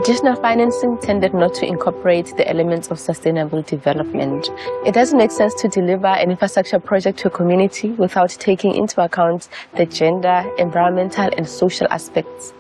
Traditional financing tended not to incorporate the elements of sustainable development. It doesn't make sense to deliver an infrastructure project to a community without taking into account the gender, environmental, and social aspects.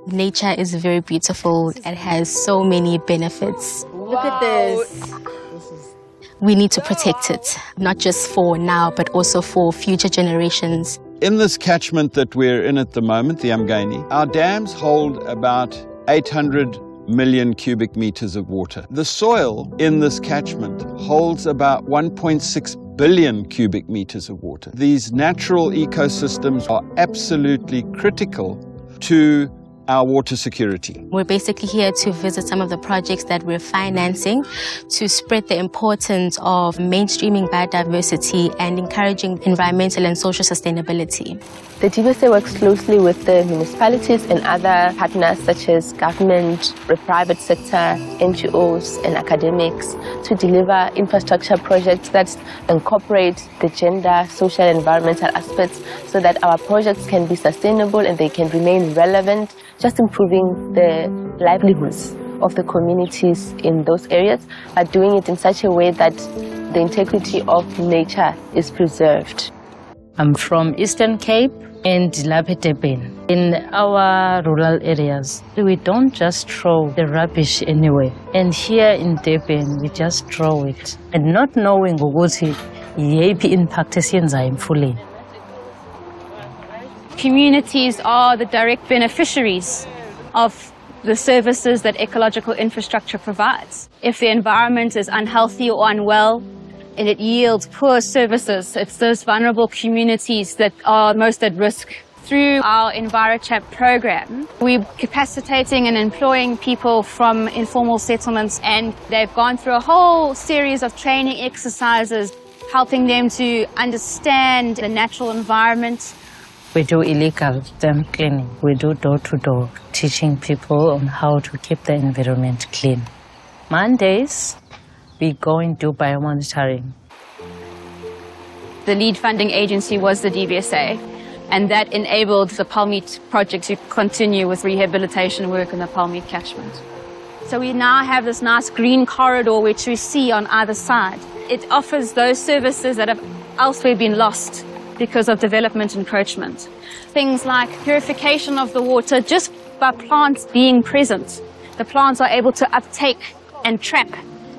Nature is very beautiful. It has so many benefits. Look at this. We need to protect it, not just for now, but also for future generations. In this catchment that we're in at the moment, the Umgeni, our dams hold about 800 million cubic meters of water. The soil in this catchment holds about 1.6 billion cubic meters of water. These natural ecosystems are absolutely critical to our water security. We're basically here to visit some of the projects that we're financing to spread the importance of mainstreaming biodiversity and encouraging environmental and social sustainability. The DBSA works closely with the municipalities and other partners such as government, the private sector, NGOs and academics to deliver infrastructure projects that incorporate the gender, social and environmental aspects so that our projects can be sustainable and they can remain relevant, just improving the livelihoods of the communities in those areas, but doing it in such a way that the integrity of nature is preserved. I'm from Eastern Cape and Durban. In our rural areas, we don't just throw the rubbish anywhere. And here in Durban, we just throw it. And not knowing ukuthi yiphi impact esiyenzayo emfuleni. Communities are the direct beneficiaries of the services that ecological infrastructure provides. If the environment is unhealthy or unwell, and it yields poor services, it's those vulnerable communities that are most at risk. Through our EnviroChat program, we're capacitating and employing people from informal settlements, and they've gone through a whole series of training exercises, helping them to understand the natural environment. We do illegal dam cleaning. We do door-to-door, teaching people on how to keep the environment clean. Mondays, we go and do biomonitoring. The lead funding agency was the DBSA, and that enabled the Palmeet project to continue with rehabilitation work in the Palmeet catchment. So we now have this nice green corridor which we see on either side. It offers those services that have elsewhere been lost because of development encroachment. Things like purification of the water just by plants being present. The plants are able to uptake and trap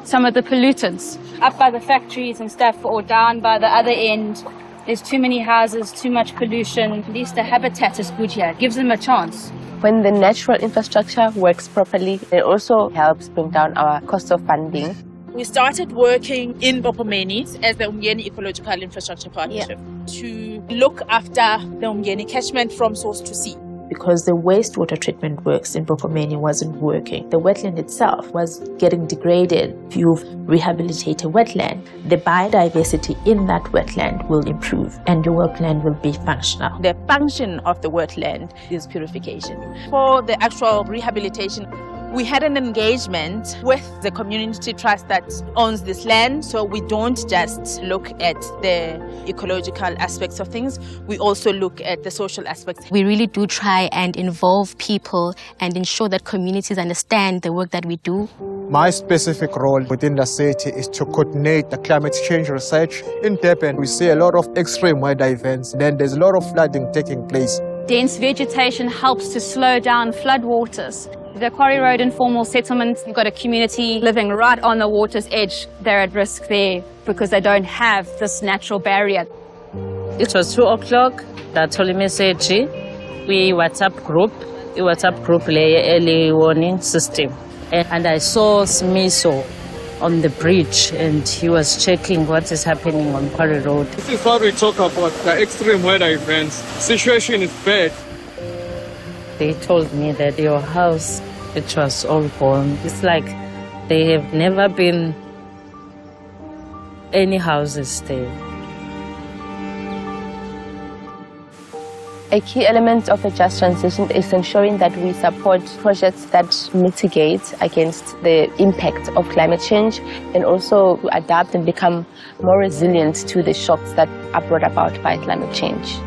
some of the pollutants. Up by the factories and stuff, or down by the other end, there's too many houses, too much pollution. At least the habitat is good here. It gives them a chance. When the natural infrastructure works properly, it also helps bring down our cost of funding. We started working in Umgeni as the Umgeni Ecological Infrastructure Partnership to look after the Umgeni catchment from source to sea. Because the wastewater treatment works in Umgeni wasn't working. The wetland itself was getting degraded. If you rehabilitate a wetland, the biodiversity in that wetland will improve and the wetland will be functional. The function of the wetland is purification. For the actual rehabilitation, we had an engagement with the community trust that owns this land, so we don't just look at the ecological aspects of things, we also look at the social aspects. We really do try and involve people and ensure that communities understand the work that we do. My specific role within the city is to coordinate the climate change research. In Durban, we see a lot of extreme weather events, then there's a lot of flooding taking place. Dense vegetation helps to slow down floodwaters. The Quarry Road informal settlement, you've got a community living right on the water's edge. They're at risk there because they don't have this natural barrier. It was 2 o'clock, that told message, we WhatsApp group early warning system. And I saw Smiso on the bridge and he was checking what is happening on Quarry Road. This is what we talk about, the extreme weather events. Situation is bad. They told me that your house, it was all gone. It's like they have never been any houses there. A key element of a just transition is ensuring that we support projects that mitigate against the impact of climate change and also adapt and become more resilient to the shocks that are brought about by climate change.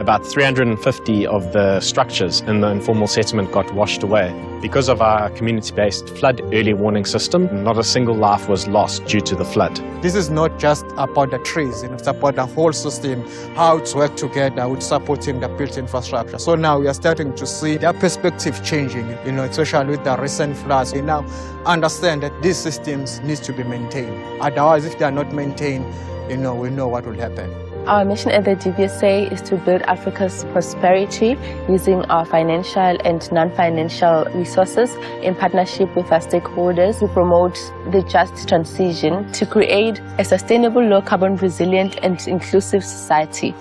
About 350 of the structures in the informal settlement got washed away. Because of our community-based flood early warning system, not a single life was lost due to the flood. This is not just about the trees, it's about the whole system, how it's worked together with supporting the built infrastructure. So now we are starting to see their perspective changing, especially with the recent floods. We now understand that these systems need to be maintained. Otherwise, if they are not maintained, we know what will happen. Our mission at the DBSA is to build Africa's prosperity using our financial and non-financial resources in partnership with our stakeholders to promote the just transition to create a sustainable, low-carbon, resilient and inclusive society.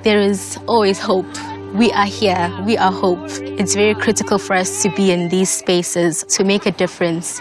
There is always hope. We are here. We are hope. It's very critical for us to be in these spaces to make a difference.